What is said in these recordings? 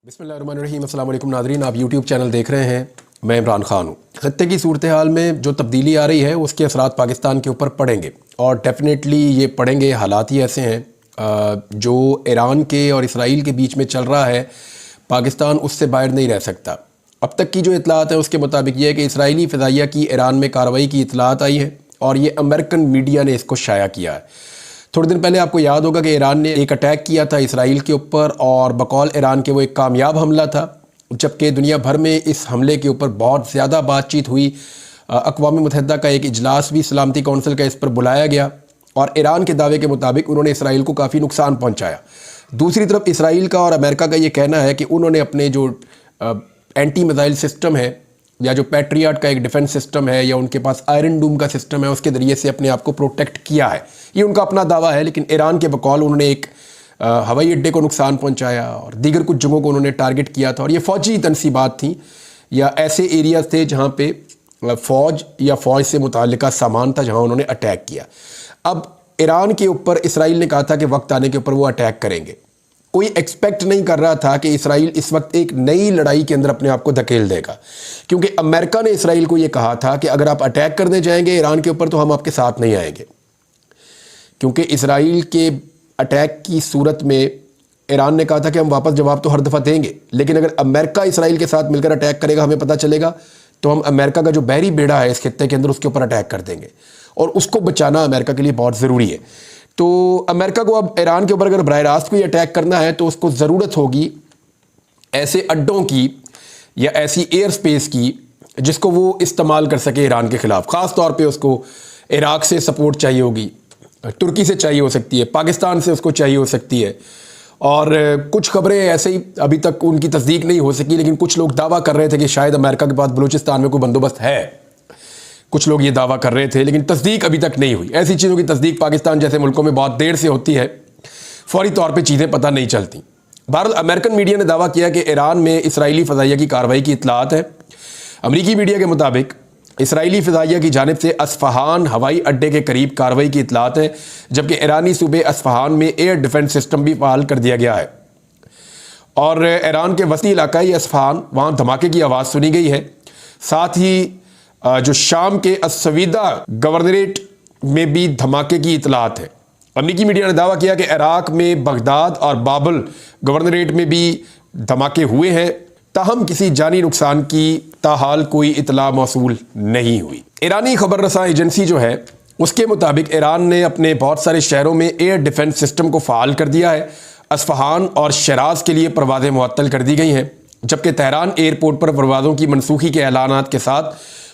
बिस्मिल्लाहिर्रहमानिर्रहीम। अस्सलाम वालेकुम नाज़रीन, आप यूट्यूब चैनल देख रहे हैं। मैं इमरान खान हूँ। खत्ते की सूरत हाल में जो तब्दीली आ रही है उसके असरात पाकिस्तान के ऊपर पड़ेंगे और डेफिनेटली ये पड़ेंगे। हालात ही ऐसे हैं जो ईरान के और इसराइल के बीच में चल रहा है, पाकिस्तान उससे बाहर नहीं रह सकता। अब तक की जो इतलात है उसके मुताबिक ये है कि इसराइली फ़िज़ाइया की ईरान में कार्रवाई की इतलात आई है और ये अमेरिकन मीडिया ने इसको शाया किया है। थोड़े दिन पहले आपको याद होगा कि ईरान ने एक अटैक किया था इसराइल के ऊपर और बकौल ईरान के वो एक कामयाब हमला था, जबकि दुनिया भर में इस हमले के ऊपर बहुत ज़्यादा बातचीत हुई। अक़वाम मुत्तहिदा का एक इजलास भी सलामती कौंसिल का इस पर बुलाया गया और ईरान के दावे के मुताबिक उन्होंने इसराइल को काफ़ी नुकसान पहुँचाया। दूसरी तरफ इसराइल का और अमेरिका का ये कहना है कि उन्होंने अपने जो एंटी मिसाइल सिस्टम है या जो पैट्रियट का एक डिफेंस सिस्टम है या उनके पास आयरन डूम का सिस्टम है, उसके ज़रिए से अपने आप को प्रोटेक्ट किया है। ये उनका अपना दावा है, लेकिन ईरान के बकौल उन्होंने एक हवाई अड्डे को नुकसान पहुंचाया और दीगर कुछ जगहों को उन्होंने टारगेट किया था और ये फ़ौजी तनसीबात थी या ऐसे एरियाज़ थे जहाँ पे फ़ौज या फ़ौज से मुताल्लिका सामान था, जहाँ उन्होंने अटैक किया। अब ईरान के ऊपर इसराइल ने कहा था कि वक्त आने के ऊपर वो अटैक करेंगे। कोई एक्सपेक्ट नहीं कर रहा था कि इसराइल इस वक्त एक नई लड़ाई के अंदर अपने आप को धकेल देगा, क्योंकि अमेरिका ने इसराइल को ये कहा था कि अगर आप अटैक करने जाएंगे ईरान के ऊपर तो हम आपके साथ नहीं आएंगे, क्योंकि इसराइल के अटैक की सूरत में ईरान ने कहा था कि हम वापस जवाब तो हर दफ़ा देंगे, लेकिन अगर अमेरिका इसराइल के साथ मिलकर अटैक करेगा, हमें पता चलेगा तो हम अमेरिका का जो बहरी बेड़ा है इस खित्ते के अंदर उसके ऊपर अटैक कर देंगे और उसको बचाना अमेरिका के लिए बहुत ज़रूरी है। तो अमेरिका को अब ईरान के ऊपर अगर बराह रास्त कोई अटैक करना है तो उसको ज़रूरत होगी ऐसे अड्डों की या ऐसी एयर स्पेस की जिसको वो इस्तेमाल कर सके ईरान के ख़िलाफ़। ख़ास तौर पे उसको इराक़ से सपोर्ट चाहिए होगी, तुर्की से चाहिए हो सकती है, पाकिस्तान से उसको चाहिए हो सकती है। और कुछ खबरें ऐसे ही अभी तक उनकी तस्दीक नहीं हो सकी, लेकिन कुछ लोग दावा कर रहे थे कि शायद अमेरिका के पास बलूचिस्तान में कोई बंदोबस्त है। कुछ लोग ये दावा कर रहे थे, लेकिन तस्दीक अभी तक नहीं हुई। ऐसी चीज़ों की तस्दीक पाकिस्तान जैसे मुल्कों में बहुत देर से होती है, फौरी तौर पे चीज़ें पता नहीं चलती। बहरहाल अमेरिकन मीडिया ने दावा किया कि ईरान में इसराइली फ़िज़ाइया की कार्रवाई की इतलात है। अमरीकी मीडिया के मुताबिक इसराइली फ़िज़ाइया की जानिब से अस्फ़हान हवाई अड्डे के करीब कार्रवाई की इतलात है, जबकि ईरानी सूबे अस्फ़हान में एयर डिफेंस सिस्टम भी फ़ाल कर दिया गया है और ईरान के वसी इलाकाई अस्फ़हान वहाँ धमाके की आवाज़ सुनी गई है। साथ ही जो शाम के असवीदा गवर्नरेट में भी धमाके की इतलात है। अमरीकी मीडिया ने दावा किया कि इराक़ में बगदाद और बाबल गवर्नरेट में भी धमाके हुए हैं, ताहम किसी जानी नुकसान की ताहाल कोई इतला मौसूल नहीं हुई। ईरानी खबर रसा एजेंसी जो है उसके मुताबिक ईरान ने अपने बहुत सारे शहरों में एयर डिफेंस सिस्टम को फ़ाल कर दिया है। अस्फ़हान और शराज के लिए परवाज़ें मुअत्तल कर दी गई हैं, जबकि तेहरान एयरपोर्ट पर परवाज़ों की मनसूखी के ऐलानात के साथ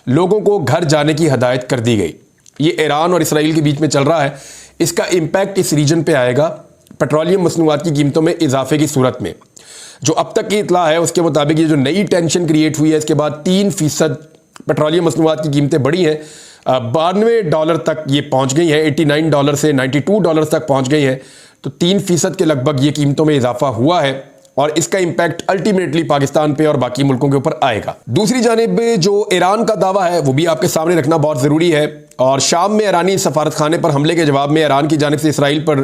लोगों को घर जाने की हदायत कर दी गई। ये ईरान और इसराइल के बीच में चल रहा है। इसका इम्पैक्ट इस रीजन पे आएगा पेट्रोलियम मसनूआत की कीमतों में इजाफे की सूरत में। जो अब तक की इतला है उसके मुताबिक ये जो नई टेंशन क्रिएट हुई है, इसके बाद 3% पेट्रोलियम मसनूआत की कीमतें बढ़ी हैं। $92 तक ये पहुँच गई है, $89 से $92 तक पहुँच गई है। तो 3% के लगभग ये कीमतों में इजाफा हुआ है और इसका इम्पैक्ट अल्टीमेटली पाकिस्तान पे और बाकी मुल्कों के ऊपर आएगा। दूसरी जानिब जो ईरान का दावा है वो भी आपके सामने रखना बहुत ज़रूरी है। और शाम में ईरानी सफारत खाने पर हमले के जवाब में ईरान की जानिब से इसराइल पर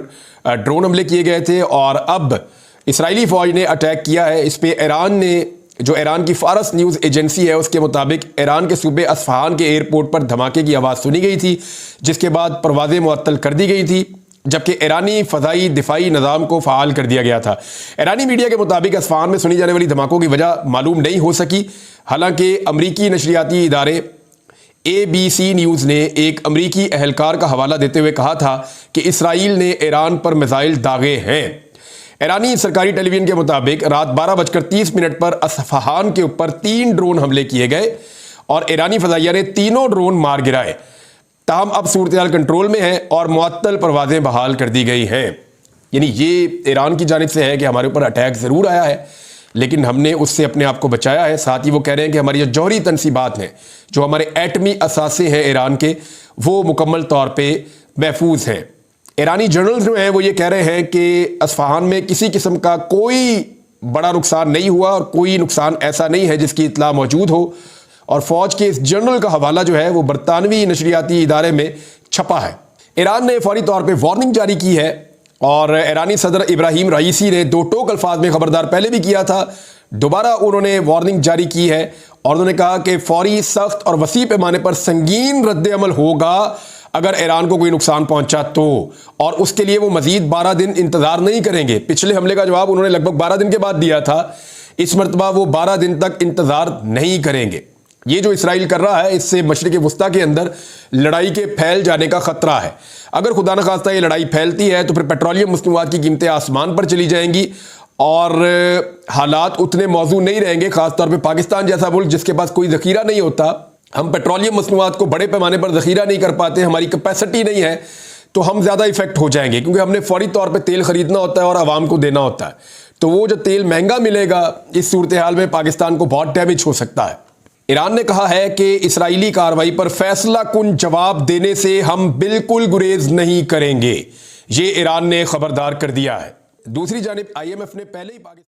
ड्रोन हमले किए गए थे और अब इसराइली फ़ौज ने अटैक किया है। इस पर ईरान ने, जो ईरान की फारस न्यूज़ एजेंसी है उसके मुताबिक ईरान के सूबे अस्फ़हान के एयरपोर्ट पर धमाके की आवाज़ सुनी गई थी, जिसके बाद परवाज़ें मुअत्तल कर दी गई थी, जबकि ईरानी फ़ज़ाई दिफाई निज़ाम को फ़ाल कर दिया गया था। ईरानी मीडिया के मुताबिक अस्फ़हान में सुनी जाने वाली धमाकों की वजह मालूम नहीं हो सकी। हालांकि अमरीकी नशरियाती इदारे ABC न्यूज़ ने एक अमरीकी अहलकार का हवाला देते हुए कहा था कि इसराइल ने ईरान पर मिसाइल दागे हैं। ईरानी सरकारी टेलीविज़न के मुताबिक रात 12:30 पर अस्फ़हान के ऊपर 3 ड्रोन हमले किए गए और ईरानी फ़ज़ाइया ने तीनों ड्रोन मार गिराए। ताहम अब सूरत कंट्रोल में है और मुअत्तल परवाज़ें बहाल कर दी गई हैं। यानी ये ईरान की जानिब से है कि हमारे ऊपर अटैक ज़रूर आया है, लेकिन हमने उससे अपने आप को बचाया है। साथ ही वो कह रहे हैं कि हमारी जो जौहरी तनसीबात हैं, जो हमारे एटमी असासे हैं ईरान के, वो मुकम्मल तौर पर महफूज हैं। ईरानी जर्नल्स जो हैं वो ये कह रहे हैं कि अस्फ़हान में किसी किस्म का कोई बड़ा नुकसान नहीं हुआ और कोई नुकसान ऐसा नहीं है जिसकी इतला मौजूद हो। और फ़ौज के इस जर्नल का हवाला जो है वो बरतानवी नशरियाती इदारे में छपा है। ईरान ने फौरी तौर पर वार्निंग जारी की है और ईरानी सदर इब्राहिम रईसी ने दो टोक अल्फाज में खबरदार पहले भी किया था। دوبارہ انہوں نے وارننگ جاری کی ہے اور انہوں نے کہا کہ فوری، سخت اور وسیع پیمانے پر سنگین رد عمل ہوگا اگر ایران کو کوئی نقصان پہنچا تو، اور اس کے لیے وہ مزید 12 دن انتظار نہیں کریں گے۔ پچھلے حملے کا جواب انہوں نے لگ بھگ 12 دن کے بعد دیا تھا، اس مرتبہ وہ 12 دن تک انتظار نہیں کریں گے۔ یہ جو اسرائیل کر رہا ہے، اس سے مشرق وسطیٰ کے اندر لڑائی کے پھیل جانے کا خطرہ ہے۔ اگر خدا نخواستہ یہ لڑائی پھیلتی ہے تو پھر پیٹرولیم مصنوعات کی قیمتیں آسمان پر چلی جائیں گی اور حالات اتنے موزوں نہیں رہیں گے، خاص طور پہ پاکستان جیسا ملک جس کے پاس کوئی ذخیرہ نہیں ہوتا۔ ہم پیٹرولیم مصنوعات کو بڑے پیمانے پر ذخیرہ نہیں کر پاتے، ہماری کیپیسٹی نہیں ہے، تو ہم زیادہ افیکٹ ہو جائیں گے، کیونکہ ہم نے فوری طور پہ تیل خریدنا ہوتا ہے اور عوام کو دینا ہوتا ہے۔ تو وہ جو تیل مہنگا ملے گا، اس صورتحال میں پاکستان کو بہت ڈیمیج ہو سکتا ہے۔ ایران نے کہا ہے کہ اسرائیلی کارروائی پر فیصلہ کن جواب دینے سے ہم بالکل گریز نہیں کریں گے۔ یہ ایران نے خبردار کر دیا ہے۔ دوسری جانب IMF نے پہلے ہی پاکستان